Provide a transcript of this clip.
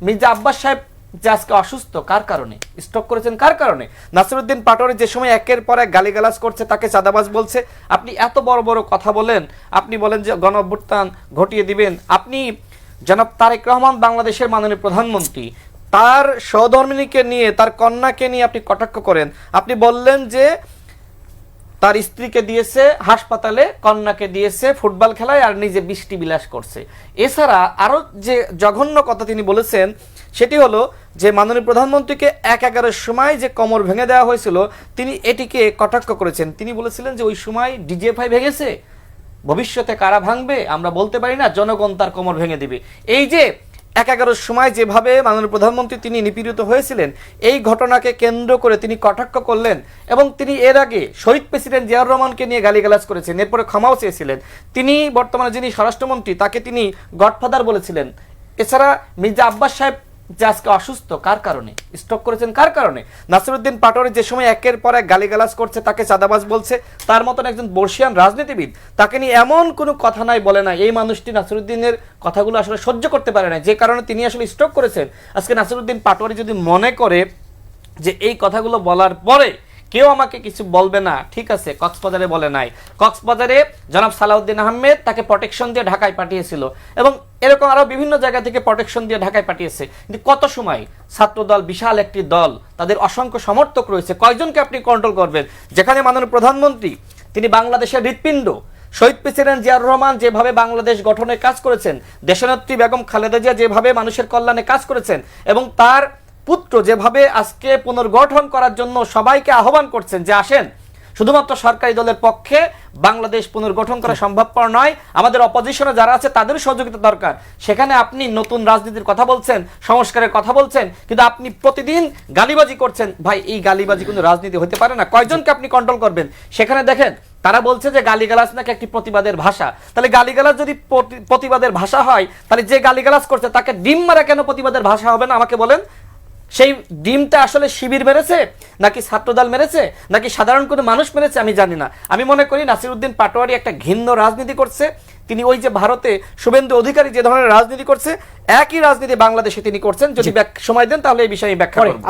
মির্জা আব্বাস সাহেব যে আজকে অসুস্থ কার কারণে, স্ট্রোক করেছেন কার কারণে? নাসিরউদ্দিন পাটোয়ারি যে সময় একের পর এক গালিগালাজ করছে, তাকে চাঁদাবাজ বলছে, আপনি এত বড় বড় কথা বলেন, আপনি বলেন যে গণ অভ্যুত্থান ঘটিয়ে দিবেন। আপনি জনাব তারেক রহমান বাংলাদেশের মাননীয় প্রধানমন্ত্রী, তার সহধর্মিণীকে নিয়ে, তার কন্যাকে নিয়ে আপনি কটাক্ষ করেন। আপনি বললেন যে তার স্ত্রীকে দিয়েছে হাসপাতালে, কন্যাকে দিয়েছে ফুটবল খেলায়, আর নিজে বৃষ্টি বিলাস করছে। এছাড়া আরো যে জঘন্য কথা তিনি বলেছেন সেটি হলো যে মাননীয় প্রধানমন্ত্রীকে ১/১১-র সময় যে কোমর ভেঙে দেওয়া হয়েছিল, তিনি এটিকে কটাক্ষ করেছেন। তিনি বলেছিলেন যে ওই সময় ডিজিএফআই ভেঙেছে, ভবিষ্যতে কারা ভাঙবে আমরা বলতে পারি না, জনগণ তার কোমর ভেঙে দিবে। এই যে ১/১১-র সময় যেভাবে মাননীয় প্রধানমন্ত্রী তিনি নিপীড়িত হয়েছিলেন, এই ঘটনাকে কেন্দ্র করে তিনি কটাক্ষ করলেন এবং তিনি এর আগে শহীদ প্রেসিডেন্ট জিয়াউর রহমানকে নিয়ে গালিগালাজ করেছেন, এরপরে ক্ষমাও চেয়েছিলেন। তিনি বর্তমানে যিনি স্বরাষ্ট্রমন্ত্রী, তাকে তিনি গডফাদার বলেছিলেন। এছাড়া মির্জা আব্বাস সাহেব যে আজকে অসুস্থ কার কারণে, স্ট্রোক করেছেন কার কারণে? নাসিরউদ্দিন পাটোয়ারি যে সময় একের পর এক গালিগালাজ করছে, তাকে চাঁদাবাজ বলছে, তার মতন একজন বর্ষিয়ান রাজনীতিবিদ, তাকে নিয়ে এমন কোনো কথা নাই বলে না। এই মানুষটি নাসিরউদ্দিনের কথাগুলো আসলে সহ্য করতে পারে না, যে কারণে তিনি আসলে স্ট্রোক করেছেন। আজকে নাসিরউদ্দিন পাটোয়ারি যদি মনে করে যে এই কথাগুলো বলার পরে কেউ আমাকে কিছু বলবে না, ঠিক আছে, কক্সবাজারে বলে নাই। কক্সবাজারে জনাব সালাউদ্দিন আহমেদ তাকে প্রোটেকশন দিয়ে ঢাকায় পাঠিয়েছিল এবং এরকম আরো বিভিন্ন জায়গা থেকে প্রোটেকশন দিয়ে ঢাকায় পাঠিয়েছে। কিন্তু কত সময় ছাত্রদল, বিশাল একটি দল, তাদের অসংখ্য সমর্থক রয়েছে, কয়জনকে আপনি কন্ট্রোল করবেন? যেখানে মাননীয় প্রধানমন্ত্রী তিনি বাংলাদেশের হৃৎপিণ্ড, শহীদ প্রেসিডেন্ট জিয়াউর রহমান যেভাবে বাংলাদেশ গঠনে কাজ করেছেন, দেশনেত্রী বেগম খালেদা জিয়া যেভাবে মানুষের কল্যাণে কাজ করেছেন এবং তার পুত্র যেভাবে আজকে পুনর্গঠন করার জন্য সবাইকে আহ্বান করছেন যে আসেন, শুধুমাত্র সরকারি দলের পক্ষে বাংলাদেশ পুনর্গঠন করা সম্ভবপর নয়, আমাদের অপোজিশনে যারা আছে তাদের সহযোগিতা দরকার। সেখানে আপনি নতুন রাজনীতির কথা বলছেন, সংস্কারের কথা বলছেন, কিন্তু আপনি প্রতিদিন গালিবাজি করছেন। ভাই, এই গালিবাজি কোনো রাজনীতি হতে পারে না। কয়জনকে আপনি কন্ট্রোল করবেন? সেখানে দেখেন তারা বলছে যে গালিগালাজ নাকি একটি প্রতিবাদের ভাষা। তাহলে গালিগালাজ যদি প্রতিবাদের ভাষা হয়, তাহলে যে গালিগালাজ করছে তাকে ডিম মারা কেন প্রতিবাদের ভাষা হবে না? আমাকে বলেন, সেই ডিমটা আসলে শিবির মেরেছে, নাকি ছাত্রদল মেরেছে, নাকি সাধারণ কোনো মানুষ মেরেছে? আমি জানি না। আমি মনে করি নাসিরউদ্দিন পাটোয়ারি একটা ঘৃণ্য রাজনীতি করছে। তিনি ওই যে ভারতে শুভেন্দু অধিকারী যে ধরনের রাজনীতি করছে, একই রাজনীতি বাংলাদেশে তিনি করছেন। যদি সময় দেন তাহলে এই বিষয়ে ব্যাখ্যা করব।